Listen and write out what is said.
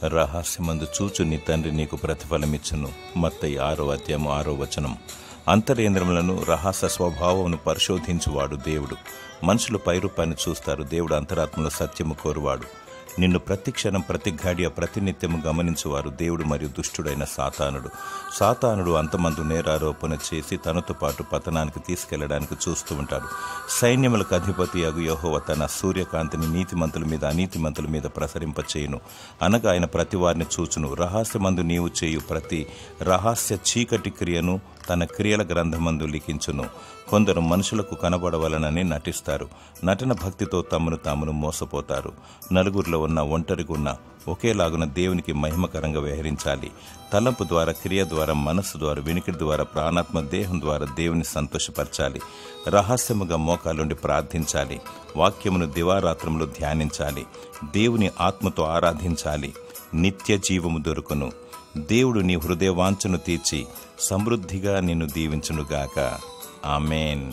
రహస్యమందు చూచు నీ తండ్రి నీకు ప్రతిఫలమిచ్చును. మత్తయి 6:6. అంతరేంద్రములను రహస్య స్వభావమును పరిశోధించువాడు దేవుడు. మనుషులు పైరూపాన్ని చూస్తారు, దేవుడు అంతరాత్మలో సత్యము కోరువాడు. నిన్ను ప్రతి క్షణం, ప్రతి ఘడియ, ప్రతినిత్యము గమనించువారు దేవుడు మరియు దుష్టుడైన సాతానుడు అంతమందు నేరారోపణ చేసి తనతో పాటు పతనానికి తీసుకెళ్లడానికి చూస్తూ ఉంటాడు. సైన్యములకు అధిపతి అగు యెహోవా తన సూర్యకాంతిని నీతిమంతుల మీద అనీతిమంతుల మీద ప్రసరింపచేయును. అనగా ఆయన ప్రతి వారిని చూచును. రహస్యమందు నీవు చేయు ప్రతి రహస్య చీకటి క్రియను తన క్రియల గ్రంథమందు లిఖించును. కొందరు మనుషులకు కనబడవలనని నటిస్తారు. నటన భక్తితో తమను తామును మోసపోతారు. నలుగురిలో ఉన్న, ఒంటరిగా ఉన్న ఒకేలాగున దేవునికి మహిమకరంగా వ్యవహరించాలి. తలంపు ద్వారా, క్రియ ద్వారా, మనస్సు ద్వారా, వినికిడి ద్వారా, ప్రాణాత్మ దేహం ద్వారా దేవుని సంతోషపరచాలి. రహస్యముగా మోకాలుండి ప్రార్థించాలి. వాక్యమును దివారాత్రములు ధ్యానించాలి. దేవుని ఆత్మతో ఆరాధించాలి. నిత్య జీవము దొరుకును. దేవుడు నీ హృదయ వాంఛను తీర్చి సమృద్ధిగా నిన్ను దీవించునుగాక. ఆమేన్.